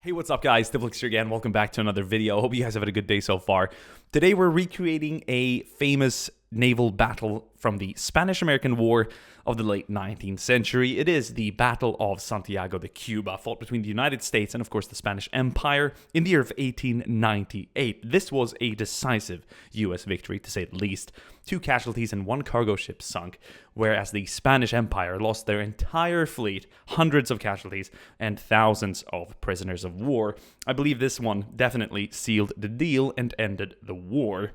Hey, what's up guys? DiplexHeated again. Welcome back to another video. Hope you guys have had a good day so far. Today we're recreating a famous naval battle from the Spanish-American War of the late 19th century. It is the Battle of Santiago de Cuba, fought between the United States and of course the Spanish Empire in the year of 1898. This was a decisive US victory, to say the least. 2 casualties and 1 cargo ship sunk, whereas the Spanish Empire lost their entire fleet, hundreds of casualties, and thousands of prisoners of war. I believe this one definitely sealed the deal and ended the war.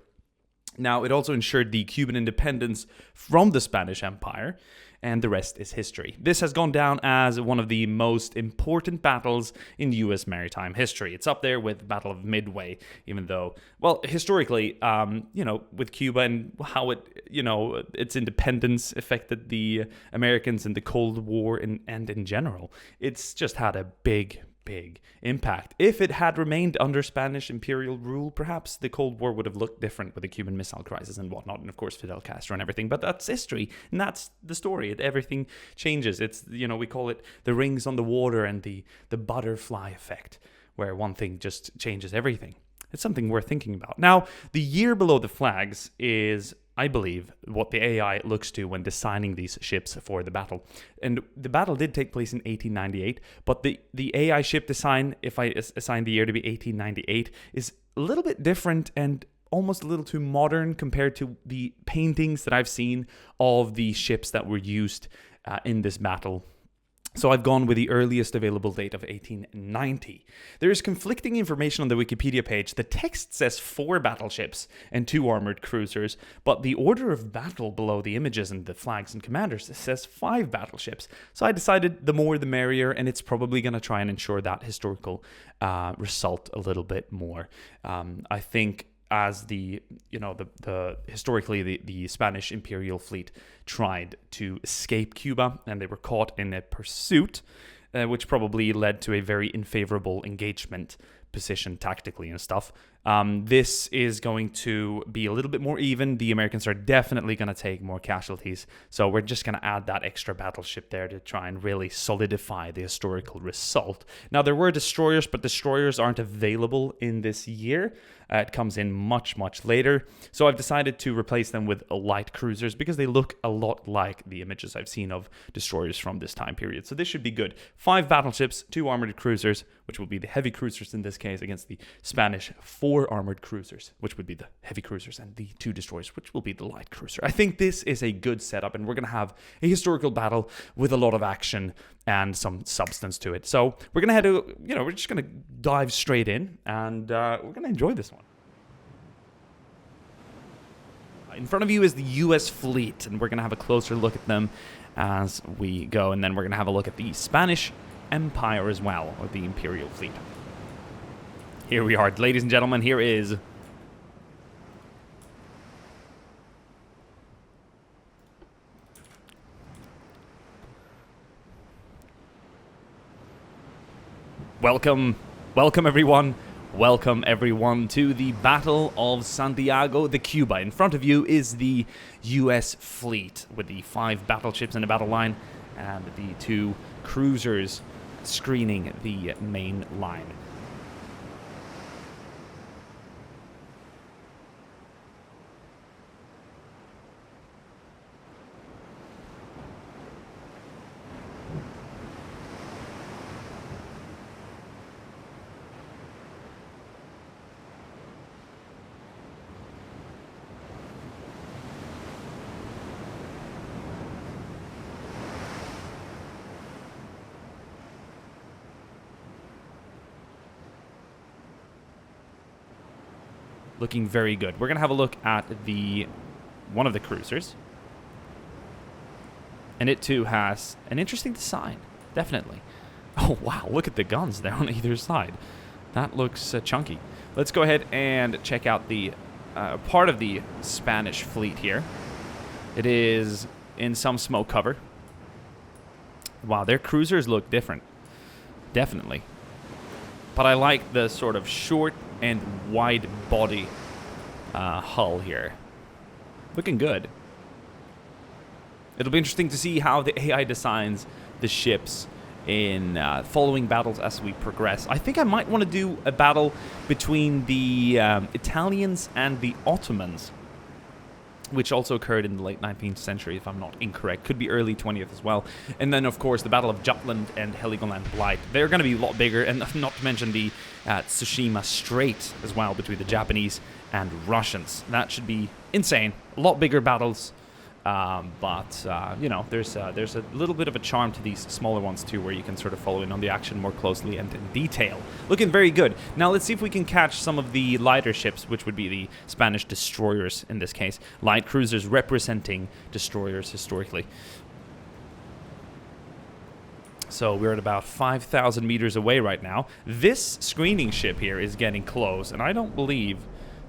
Now, it also ensured the Cuban independence from the Spanish Empire, and the rest is history. This has gone down as one of the most important battles in U.S. maritime history. It's up there with Battle of Midway, even though, well, historically, with Cuba and how its independence affected the Americans in the Cold War and in general, it's just had a big impact. If it had remained under Spanish imperial rule, perhaps the Cold War would have looked different with the Cuban Missile Crisis and whatnot, and of course Fidel Castro and everything, but that's history, and that's the story. Everything changes. It's, we call it the rings on the water and the butterfly effect, where one thing just changes everything. It's something worth thinking about. Now, the year below the flags is, I believe, what the AI looks to when designing these ships for the battle. And the battle did take place in 1898, but the AI ship design, if I assign the year to be 1898, is a little bit different and almost a little too modern compared to the paintings that I've seen of the ships that were used in this battle. So I've gone with the earliest available date of 1890. There is conflicting information on the Wikipedia page. The text says 4 battleships and 2 armored cruisers, but the order of battle below the images and the flags and commanders says 5 battleships. So I decided the more the merrier, and it's probably going to try and ensure that historical result a little bit more. I think as the historically the Spanish imperial fleet tried to escape Cuba, and they were caught in a pursuit, which probably led to a very unfavorable engagement position tactically and stuff. This is going to be a little bit more even. The Americans are definitely going to take more casualties, so we're just going to add that extra battleship there to try and really solidify the historical result. Now, there were destroyers, but destroyers aren't available in this year. It comes in much later, so I've decided to replace them with light cruisers because they look a lot like the images I've seen of destroyers from this time period. So this should be good. 5 battleships, 2 armored cruisers, which will be the heavy cruisers in this case, against the Spanish 4 armored cruisers, which would be the heavy cruisers, and the 2 destroyers, which will be the light cruiser. I think this is a good setup, and we're going to have a historical battle with a lot of action and some substance to it. So we're going to head to, we're just going to dive straight in, and we're going to enjoy this one. In front of you is the U.S. fleet, and we're going to have a closer look at them as we go, and then we're going to have a look at the Spanish Empire as well, or the Imperial fleet. Here we are, ladies and gentlemen, here is Welcome everyone. Welcome everyone to the Battle of Santiago de Cuba. In front of you is the US fleet with the 5 battleships in the battle line and the 2 cruisers screening the main line. Looking very good. We're going to have a look at one of the cruisers. And it too has an interesting design. Definitely. Oh, wow. Look at the guns there on either side. That looks chunky. Let's go ahead and check out the part of the Spanish fleet here. It is in some smoke cover. Wow, their cruisers look different. Definitely. But I like the sort of short and wide body hull here. Looking good. It'll be interesting to see how the AI designs the ships in following battles as we progress. I think I might want to do a battle between the Italians and the Ottomans, which also occurred in the late 19th century, if I'm not incorrect. Could be early 20th as well. And then, of course, the Battle of Jutland and Heligoland Blight. They're going to be a lot bigger, and not to mention the Tsushima Strait as well, between the Japanese and Russians. That should be insane. A lot bigger battles. But you know, there's a little bit of a charm to these smaller ones too, where you can sort of follow in on the action more closely and in detail. Looking very good. Now let's see if we can catch some of the lighter ships, which would be the Spanish destroyers in this case. Light cruisers representing destroyers historically. So we're at about 5,000 meters away right now. This screening ship here is getting close, and I don't believe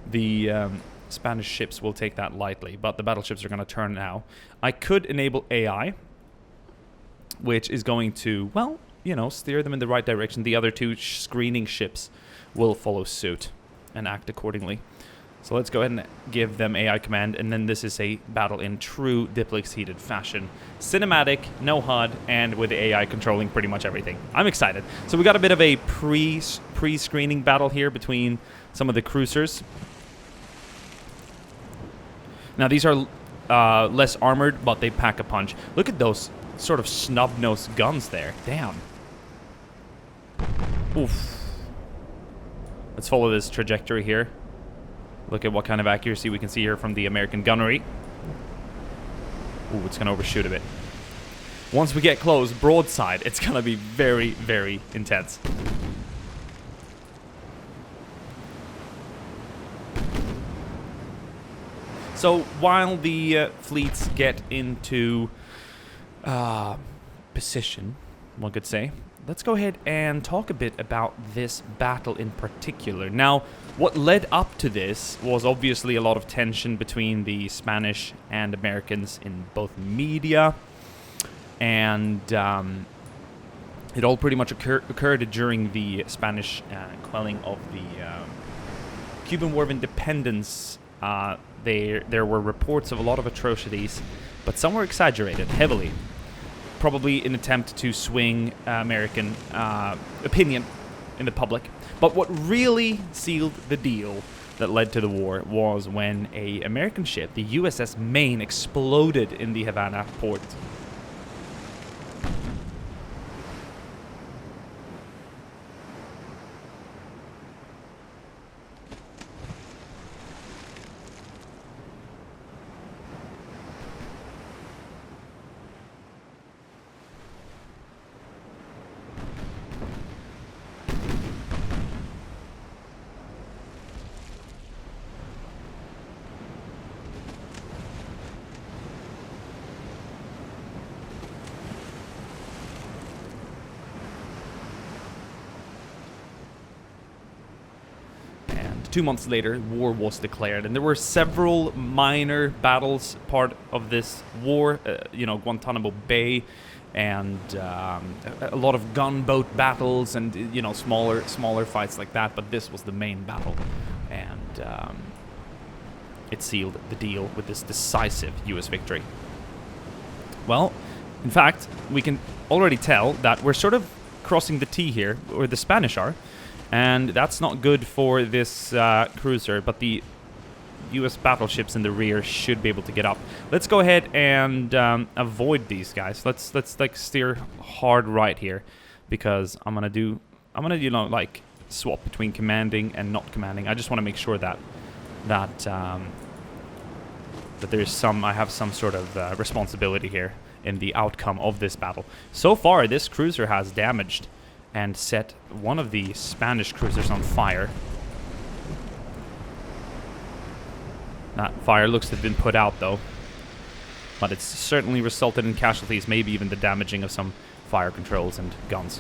the Spanish ships will take that lightly, but the battleships are going to turn now. I could enable AI, which is going to, well, you know, steer them in the right direction. The other two screening ships will follow suit and act accordingly. So let's go ahead and give them AI command, and then this is a battle in true DiplexHeated fashion. Cinematic, no HUD, and with the AI controlling pretty much everything. I'm excited. So we got a bit of a pre-screening battle here between some of the cruisers. Now, these are less armored, but they pack a punch. Look at those sort of snub-nosed guns there. Damn. Oof. Let's follow this trajectory here. Look at what kind of accuracy we can see here from the American gunnery. Ooh, it's going to overshoot a bit. Once we get close, broadside, it's going to be very, very intense. So while the fleets get into position, one could say, let's go ahead and talk a bit about this battle in particular. Now, what led up to this was obviously a lot of tension between the Spanish and Americans in both media, and it all pretty much occurred during the Spanish quelling of the Cuban War of Independence. There were reports of a lot of atrocities, but some were exaggerated heavily, probably in an attempt to swing American opinion in the public. But what really sealed the deal that led to the war was when an American ship, the USS Maine, exploded in the Havana port. And 2 months later, war was declared, and there were several minor battles part of this war. You know, Guantanamo Bay, and a lot of gunboat battles, and you know, smaller fights like that. But this was the main battle, and it sealed the deal with this decisive U.S. victory. Well, in fact, we can already tell that we're sort of crossing the T here, or the Spanish are, and that's not good for this cruiser, but the U.S. battleships in the rear should be able to get up. Let's go ahead and avoid these guys. Let's like steer hard right here, because I'm gonna you know, like swap between commanding and not commanding. I just want to make sure that there's I have some sort of responsibility here in the outcome of this battle. So far, this cruiser has damaged and set one of the Spanish cruisers on fire. That fire looks to have been put out, though, but it's certainly resulted in casualties, maybe even the damaging of some fire controls and guns.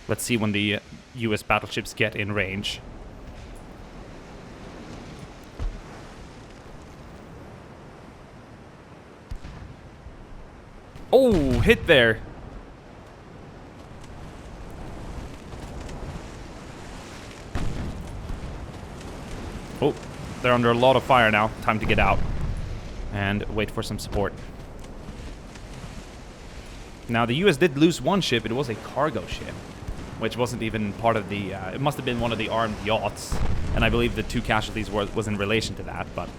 Let's see when the US battleships get in range. Oh, hit there. Oh, they're under a lot of fire now. Time to get out and wait for some support. Now, the US did lose one ship. It was a cargo ship, which wasn't even part of the... it must have been one of the armed yachts, and I believe the 2 casualties was in relation to that, but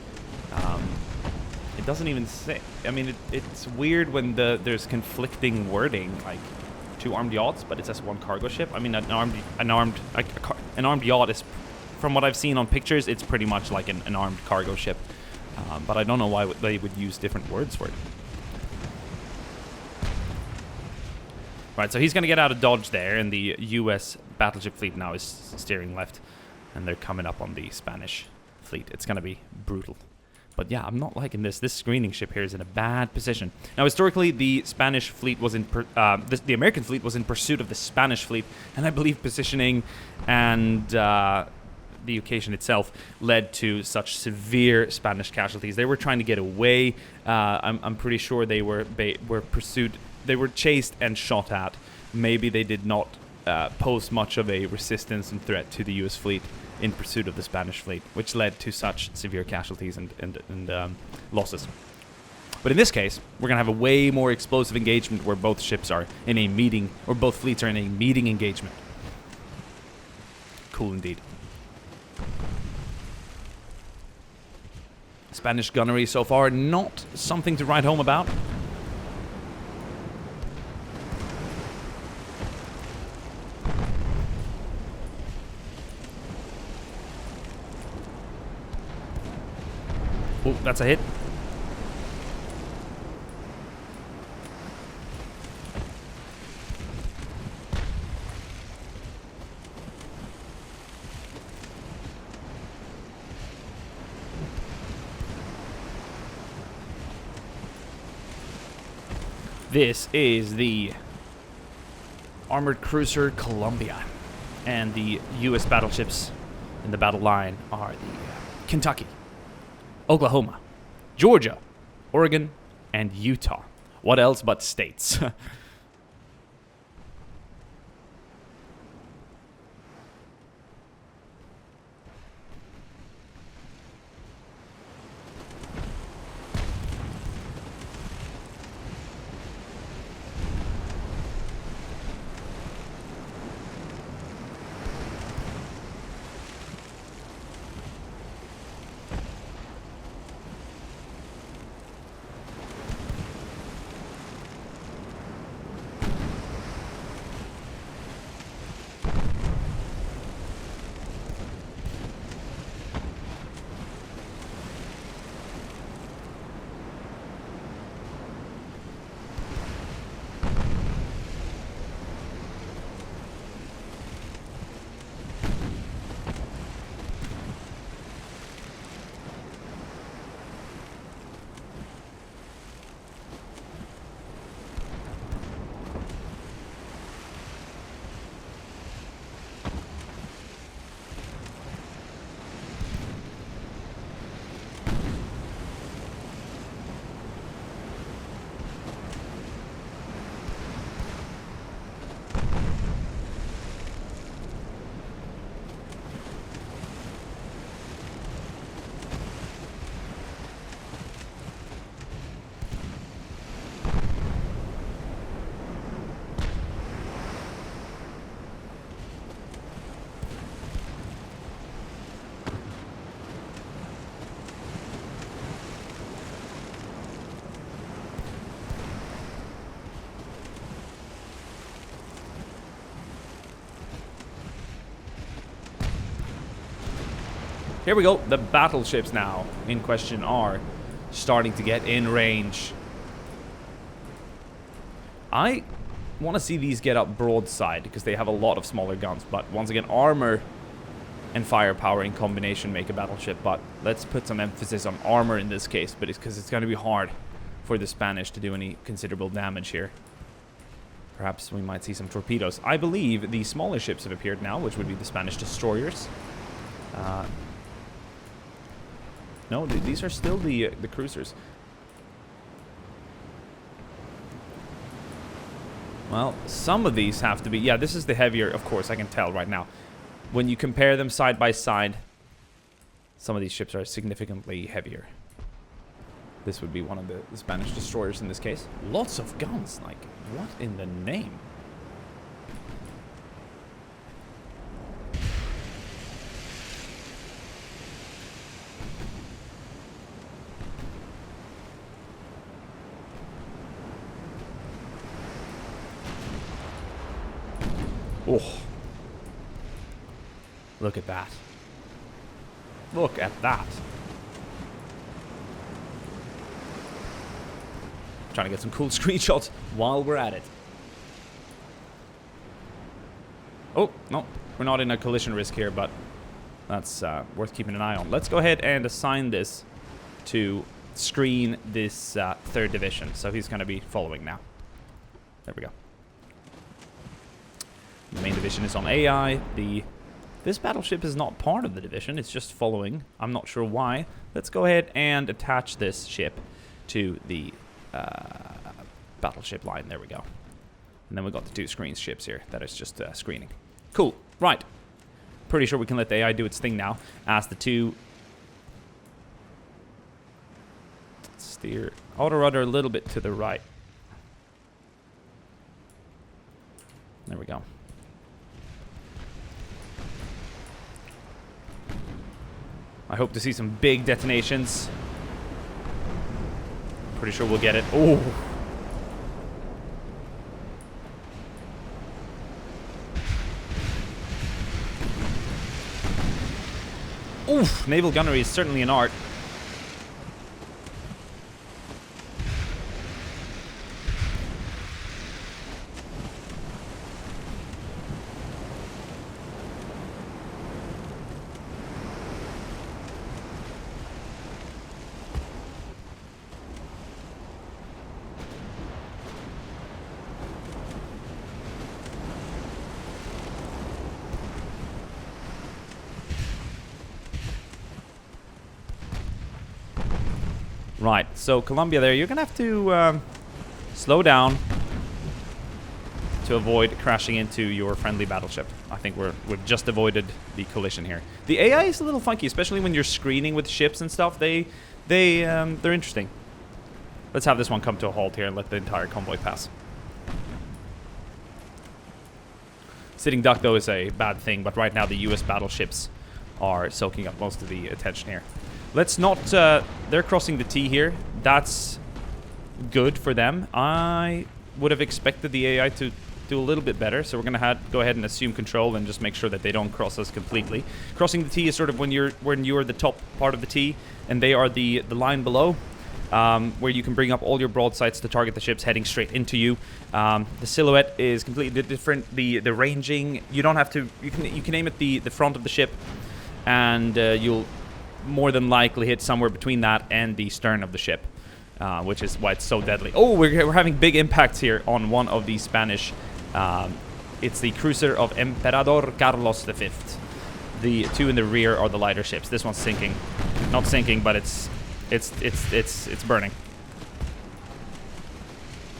it doesn't even say... I mean, it's weird when there's conflicting wording, like 2 armed yachts, but it says 1 cargo ship. I mean, an armed yacht is, from what I've seen on pictures, it's pretty much like an armed cargo ship, but I don't know why they would use different words for it. Right, so he's going to get out of dodge there, and the U.S. battleship fleet now is steering left, and they're coming up on the Spanish fleet. It's going to be brutal. But yeah, I'm not liking this. This screening ship here is in a bad position. Now, historically, the Spanish fleet was in... the American fleet was in pursuit of the Spanish fleet, and I believe positioning and the occasion itself led to such severe Spanish casualties. They were trying to get away. I'm pretty sure they were pursued... They were chased and shot at. Maybe they did not pose much of a resistance and threat to the U.S. fleet in pursuit of the Spanish fleet, which led to such severe casualties and losses. But in this case, we're going to have a way more explosive engagement where both ships are in a meeting, or both fleets are in a meeting engagement. Cool indeed. Spanish gunnery so far, not something to write home about. Oh, that's a hit. This is the armored cruiser Columbia, and the U.S. battleships in the battle line are the Kentucky, Oklahoma, Georgia, Oregon, and Utah. What else but states? Here we go. The battleships now in question are starting to get in range. I want to see these get up broadside because they have a lot of smaller guns. But once again, armor and firepower in combination make a battleship. But let's put some emphasis on armor in this case, but it's because it's going to be hard for the Spanish to do any considerable damage here. Perhaps we might see some torpedoes. I believe the smaller ships have appeared now, which would be the Spanish destroyers. No, these are still the cruisers. Well, some of these have to be... Yeah, this is the heavier, of course, I can tell right now. When you compare them side by side, some of these ships are significantly heavier. This would be one of the Spanish destroyers in this case. Lots of guns, like, what in the name? Oh. Look at that. Look at that. Trying to get some cool screenshots while we're at it. Oh, no. We're not in a collision risk here, but that's worth keeping an eye on. Let's go ahead and assign this to screen this 3rd division. So he's going to be following now. There we go. The main division is on AI. This battleship is not part of the division. It's just following. I'm not sure why. Let's go ahead and attach this ship to the battleship line. There we go. And then we got the 2 screen ships here that is just screening. Cool. Right. Pretty sure we can let the AI do its thing now. As the 2 steer auto rudder a little bit to the right. There we go. I hope to see some big detonations. Pretty sure we'll get it. Oh. Oof. Naval gunnery is certainly an art. Right, so Colombia there, you're going to have to slow down to avoid crashing into your friendly battleship. I think we've just avoided the collision here. The AI is a little funky, especially when you're screening with ships and stuff. They're interesting. Let's have this one come to a halt here and let the entire convoy pass. Sitting duck, though, is a bad thing, but right now the US battleships are soaking up most of the attention here. Let's not... they're crossing the T here. That's good for them. I would have expected the AI to do a little bit better, so we're going to go ahead and assume control and just make sure that they don't cross us completely. Crossing the T is sort of when you're the top part of the T, and they are the line below, where you can bring up all your broadsides to target the ships heading straight into you. The silhouette is completely different. The ranging, you don't have to... You can aim at the front of the ship, and you'll more than likely hit somewhere between that and the stern of the ship, which is why it's so deadly. Oh, we're having big impacts here on one of the Spanish. It's the cruiser of Emperador Carlos V. The 2 in the rear are the lighter ships. This one's sinking, not sinking, but it's burning.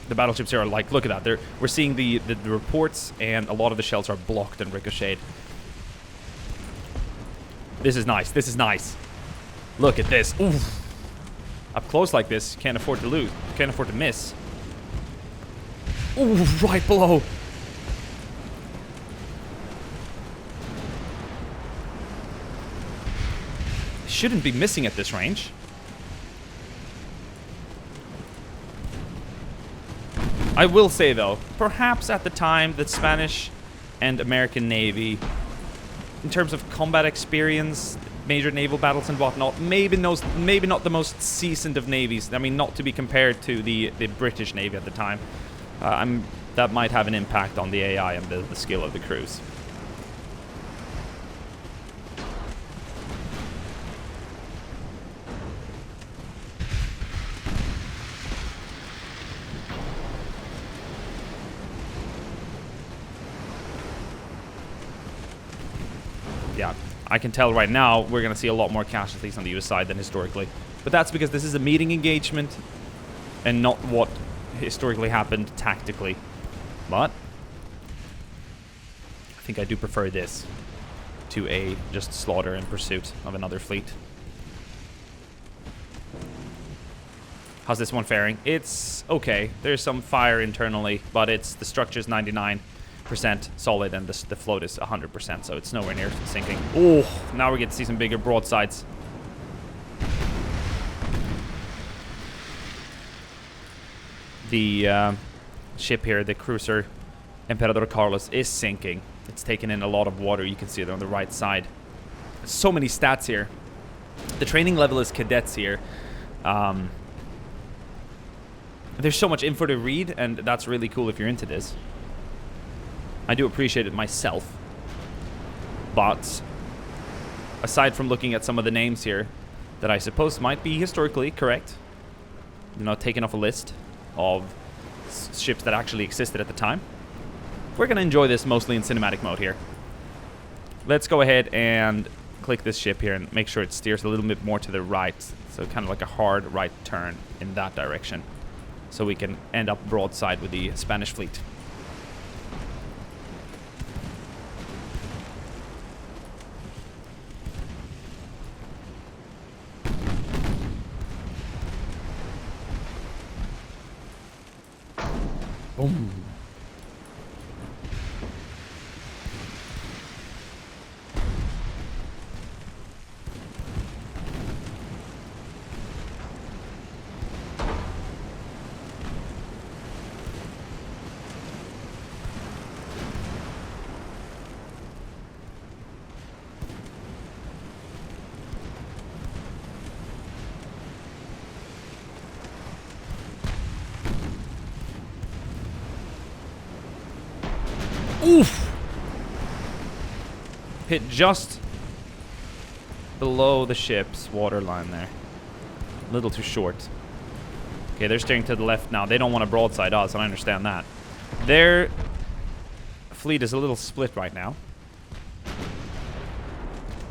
The battleships here are like, look at that. We're seeing the reports, and a lot of the shells are blocked and ricocheted. This is nice. This is nice. Look at this. Oof. Up close like this, you can't afford to lose. You can't afford to miss. Ooh, right below. Shouldn't be missing at this range. I will say, though, perhaps at the time, the Spanish and American Navy, in terms of combat experience, major naval battles and whatnot, maybe not the most seasoned of navies. I mean, not to be compared to the British Navy at the time. That might have an impact on the AI and the skill of the crews. Yeah, I can tell right now we're going to see a lot more casualties on the US side than historically. But that's because this is a meeting engagement and not what historically happened tactically. But I think I do prefer this to a just slaughter in pursuit of another fleet. How's this one faring? It's okay. There's some fire internally, but the structure's 99% solid and the float is 100%, so it's nowhere near sinking. Oh, now we get to see some bigger broadsides. The ship here, the cruiser Emperador Carlos, is sinking. It's taken in a lot of water. You can see it on the right side. So many stats here. The training level is cadets here. There's so much info to read, and that's really cool if you're into this. I do appreciate it myself. But aside from looking at some of the names here that I suppose might be historically correct, you know, taken off a list of ships that actually existed at the time, we're going to enjoy this mostly in cinematic mode here. Let's go ahead and click this ship here and make sure it steers a little bit more to the right. So kind of like a hard right turn in that direction. So we can end up broadside with the Spanish fleet. Boom. Oof! Hit just below the ship's waterline there. A little too short. Okay, they're steering to the left now. They don't want to broadside us, and I understand that. Their fleet is a little split right now.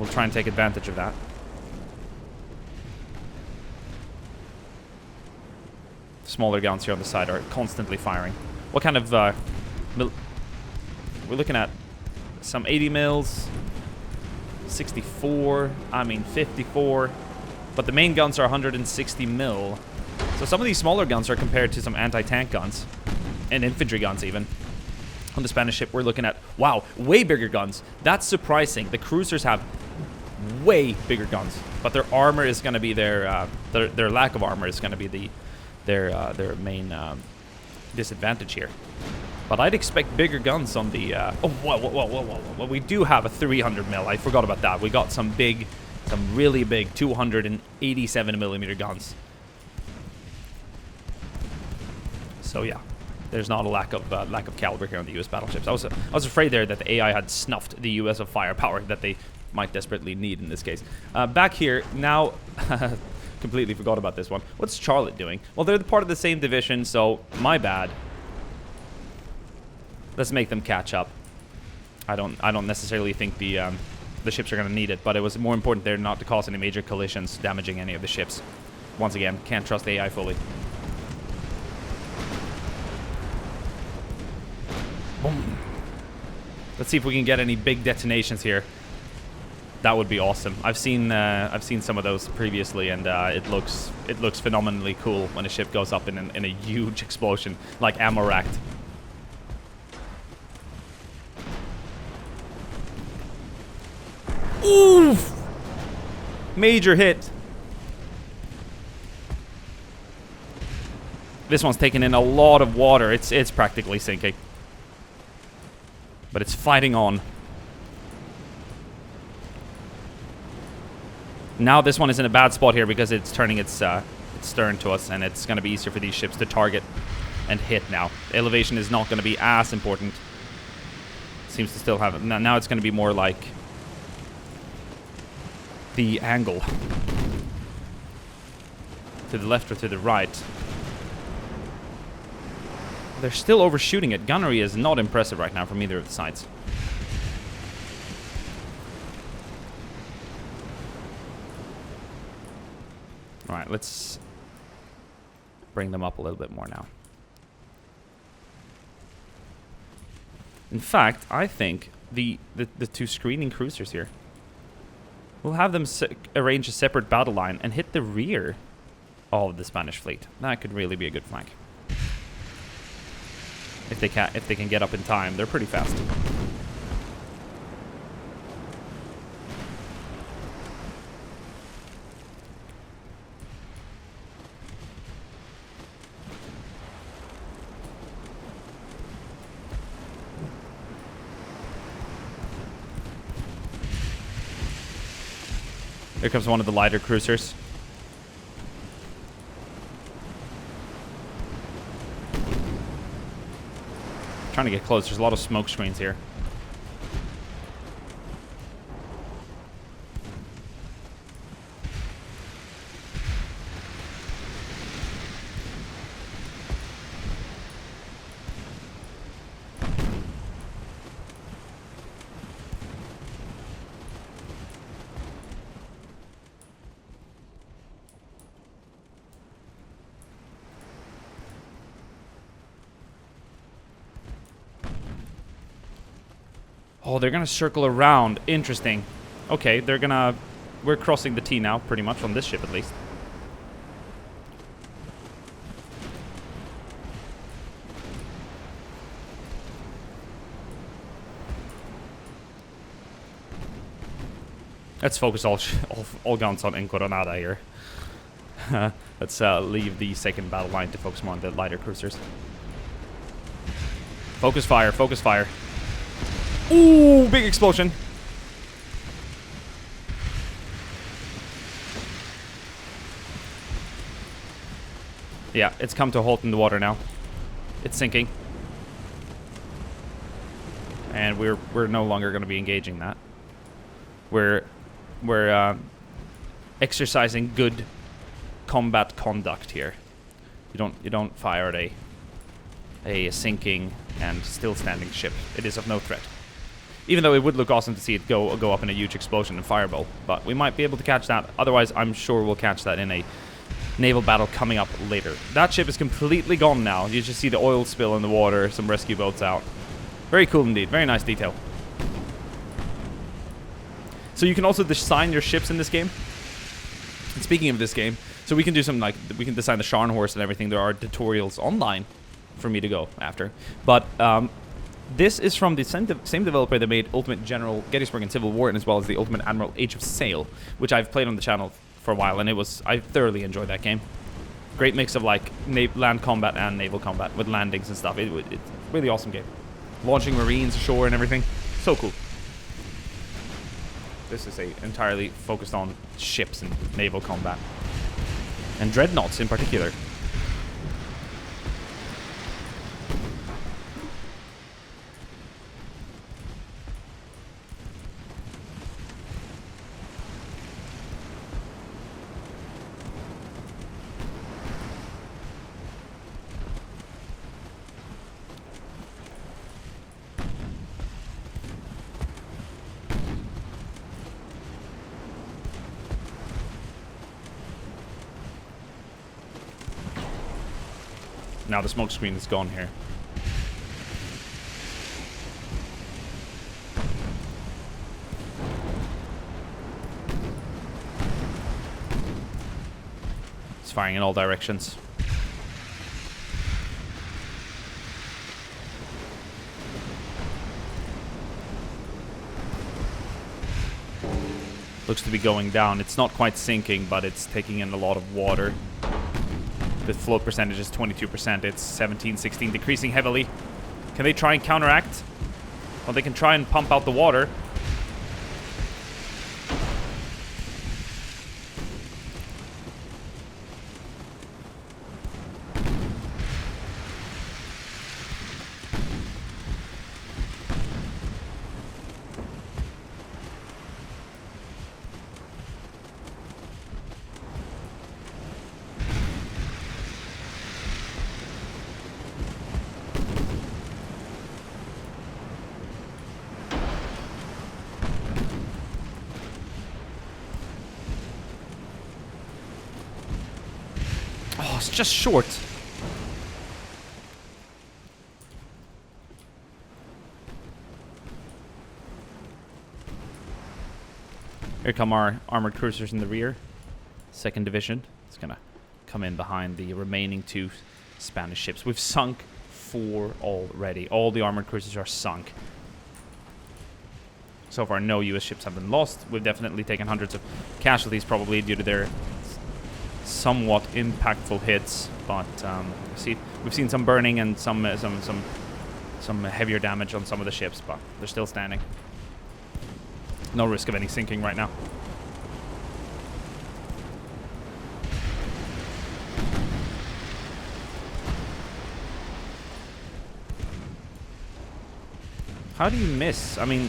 We'll try and take advantage of that. Smaller guns here on the side are constantly firing. What kind of we're looking at some 80 mils, 64, 54, but the main guns are 160 mil. So some of these smaller guns are compared to some anti-tank guns and infantry guns even. On the Spanish ship, we're looking at, wow, way bigger guns. That's surprising. The cruisers have way bigger guns, but their armor is going to be their lack of armor is going to be their main disadvantage here. But I'd expect bigger guns on the... oh, whoa. Well, we do have a 300 mil. I forgot about that. We got some really big 287 millimeter guns. So yeah, there's not a lack of caliber here on the U.S. battleships. I was afraid there that the AI had snuffed the U.S. of firepower that they might desperately need in this case. Back here now... completely forgot about this one. What's Charlotte doing? Well, they're part of the same division, so my bad. Let's make them catch up. I don't necessarily think the ships are going to need it, but it was more important there not to cause any major collisions damaging any of the ships. Once again, can't trust AI fully. Boom. Let's see if we can get any big detonations here. That would be awesome. I've seen some of those previously, and it looks phenomenally cool when a ship goes up in a huge explosion like ammo racked. Oof! Major hit. This one's taking in a lot of water. It's practically sinking. But it's fighting on. Now this one is in a bad spot here because it's turning its stern to us, and it's going to be easier for these ships to target and hit now. Elevation is not going to be as important. Seems to still have it. Now it's going to be more like the angle. To the left or to the right. They're still overshooting it. Gunnery is not impressive right now from either of the sides. Alright, let's bring them up a little bit more now. In fact, I think the two screening cruisers here, we'll have them arrange a separate battle line and hit the rear of the Spanish fleet. That could really be a good flank. If they can get up in time, they're pretty fast. Here comes one of the lighter cruisers. Trying to get close. There's a lot of smoke screens here. Oh, they're gonna circle around. Interesting. Okay, they're gonna... We're crossing the T now, pretty much, on this ship at least. Let's focus all guns on Encoronada here. Let's leave the second battle line to focus more on the lighter cruisers. Focus fire, focus fire. Ooh, big explosion. Yeah, it's come to a halt in the water now. It's sinking. And we're no longer going to be engaging that. We're exercising good combat conduct here. You don't fire at a sinking and still standing ship. It is of no threat. Even though it would look awesome to see it go up in a huge explosion and fireball. But we might be able to catch that. Otherwise, I'm sure we'll catch that in a naval battle coming up later. That ship is completely gone now. You just see the oil spill in the water, some rescue boats out. Very cool indeed. Very nice detail. So you can also design your ships in this game. And speaking of this game, so we can do something like, we can design the Scharnhorst and everything. There are tutorials online for me to go after. But this is from the same developer that made Ultimate General Gettysburg and Civil War, and as well as the Ultimate Admiral Age of Sail, which I've played on the channel for a while, and I thoroughly enjoyed that game. Great mix of like land combat and naval combat with landings and stuff. It's a really awesome game. Launching Marines ashore and everything. So cool. This is entirely focused on ships and naval combat. And Dreadnoughts in particular. Now the smoke screen is gone here. It's firing in all directions. Looks to be going down. It's not quite sinking, but it's taking in a lot of water. The float percentage is 22%. It's 17, 16, decreasing heavily. Can they try and counteract? Well, they can try and pump out the water. Oh, it's just short. Here come our armored cruisers in the rear. 2nd Division. It's gonna come in behind the remaining 2 Spanish ships. We've sunk 4 already. All the armored cruisers are sunk. So far, no US ships have been lost. We've definitely taken hundreds of casualties, probably due to their somewhat impactful hits. But we've seen some burning and some heavier damage on some of the ships, but they're still standing. No risk of any sinking right now. How do you miss? I mean...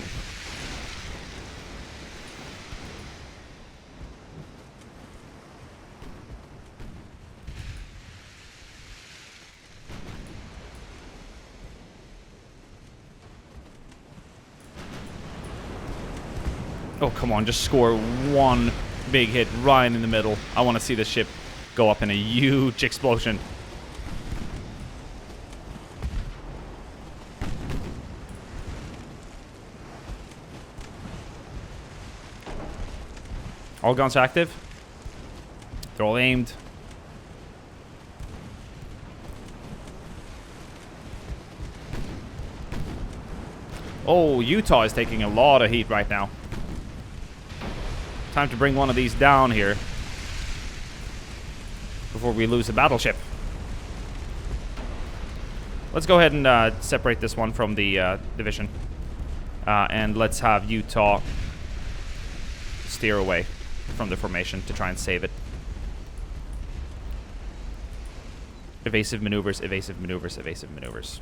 Oh, come on, just score one big hit right in the middle. I want to see the ship go up in a huge explosion. All guns active. They're all aimed. Oh, Utah is taking a lot of heat right now. Time to bring one of these down here before we lose a battleship. Let's go ahead and separate this one from the division. And let's have Utah steer away from the formation to try and save it. Evasive maneuvers, evasive maneuvers, evasive maneuvers.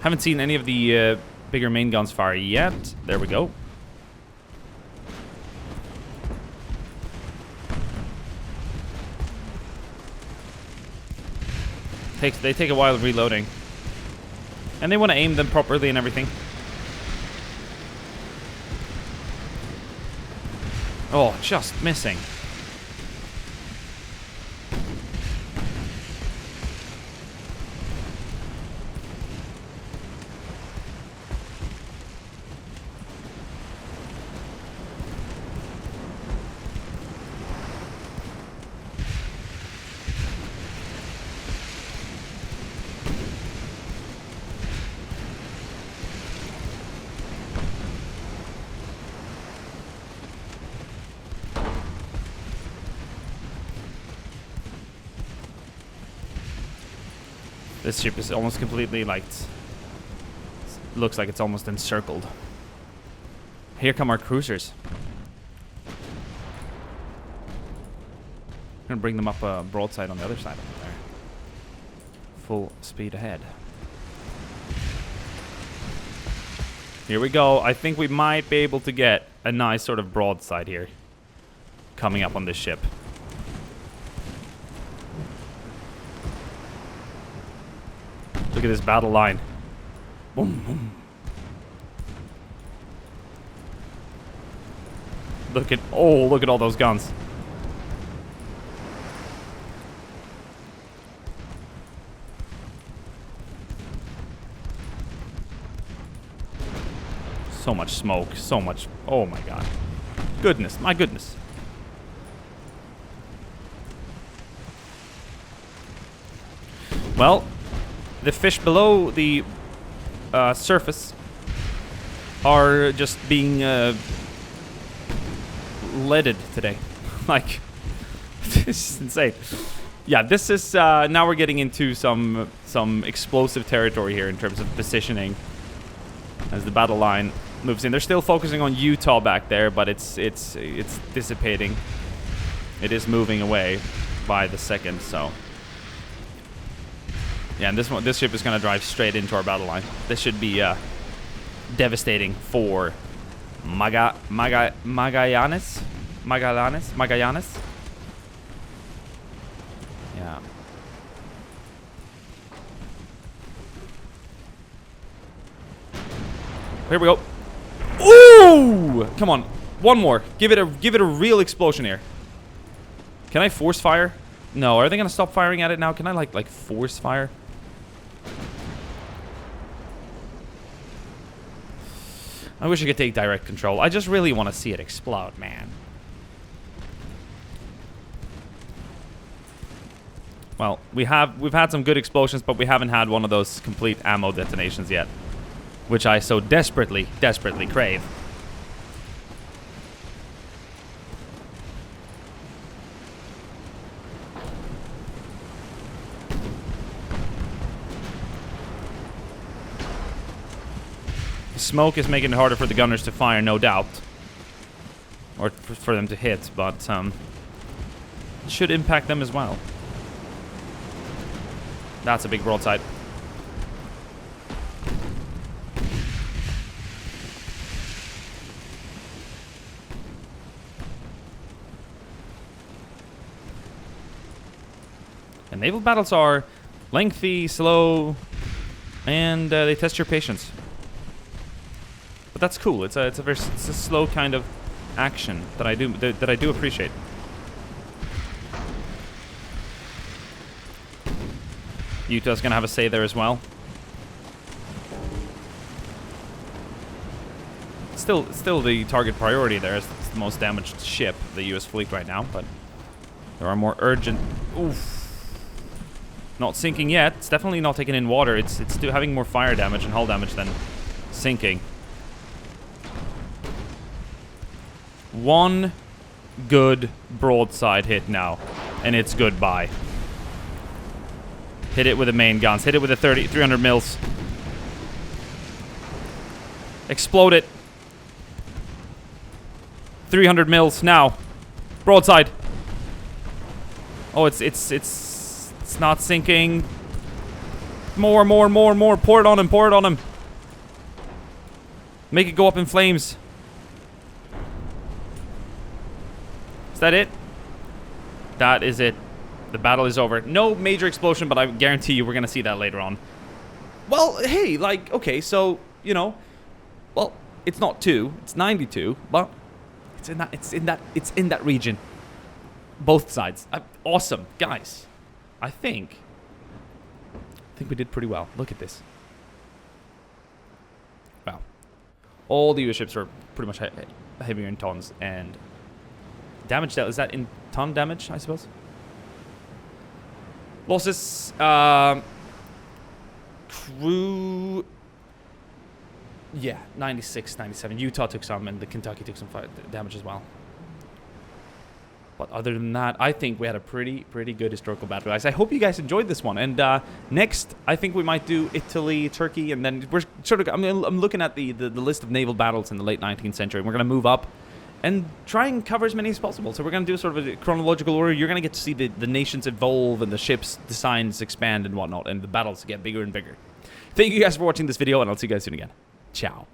Haven't seen any of the bigger main guns fire yet. There we go. They take a while reloading. And they want to aim them properly and everything. Oh, just missing. This ship is almost completely, like, looks like it's almost encircled. Here come our cruisers. I'm gonna bring them up broadside on the other side over there. Full speed ahead. Here we go. I think we might be able to get a nice sort of broadside here coming up on this ship. Look at this battle line. Boom, boom. Look at all those guns. So much smoke, so much. Oh my god. Goodness, my goodness. Well, the fish below the surface are just being leaded today. Like, this is insane. Yeah, this is now we're getting into some explosive territory here in terms of positioning as the battle line moves in. They're still focusing on Utah back there, but it's dissipating. It is moving away by the second, so. Yeah, and this ship is going to drive straight into our battle line. This should be devastating for Magallanes. Yeah. Here we go. Ooh! Come on, one more. Give it a real explosion here. Can I force fire? No. Are they going to stop firing at it now? Can I like force fire? I wish I could take direct control. I just really want to see it explode, man. Well, we've had some good explosions, but we haven't had one of those complete ammo detonations yet, which I so desperately crave. The smoke is making it harder for the gunners to fire, no doubt, or for them to hit, but it should impact them as well. That's a big broadside. And naval battles are lengthy, slow, and they test your patience. But that's cool. It's a slow kind of action that I do appreciate. Utah's gonna have a say there as well. Still the target priority there. It's the most damaged ship of the U.S. fleet right now, but there are more urgent. Oof. Not sinking yet. It's definitely not taking in water. It's still having more fire damage and hull damage than sinking. One good broadside hit now, and it's goodbye. Hit it with the main guns. Hit it with the 300 mils. Explode it. 300 mils now. Broadside. Oh, it's not sinking. More. Pour it on him. Pour it on him. Make it go up in flames. Is that it? That is it. The battle is over. No major explosion, but I guarantee you we're going to see that later on. Well, hey, like, okay, so, you know, well, it's not 2, it's 92, but it's in that region. Both sides. Awesome, guys. I think we did pretty well. Look at this. Wow. All the US ships were pretty much heavier in tons, and damage dealt, is that in ton damage, I suppose? Losses, crew, yeah, 96, 97. Utah took some, and the Kentucky took some damage as well. But other than that, I think we had a pretty good historical battle, guys. I hope you guys enjoyed this one. And next, I think we might do Italy, Turkey, and then we're sort of. I'm looking at the list of naval battles in the late 19th century. And we're gonna move up and try and cover as many as possible. So we're going to do sort of a chronological order. You're going to get to see the nations evolve and the ships' designs expand and whatnot, and the battles get bigger and bigger. Thank you guys for watching this video, and I'll see you guys soon again. Ciao.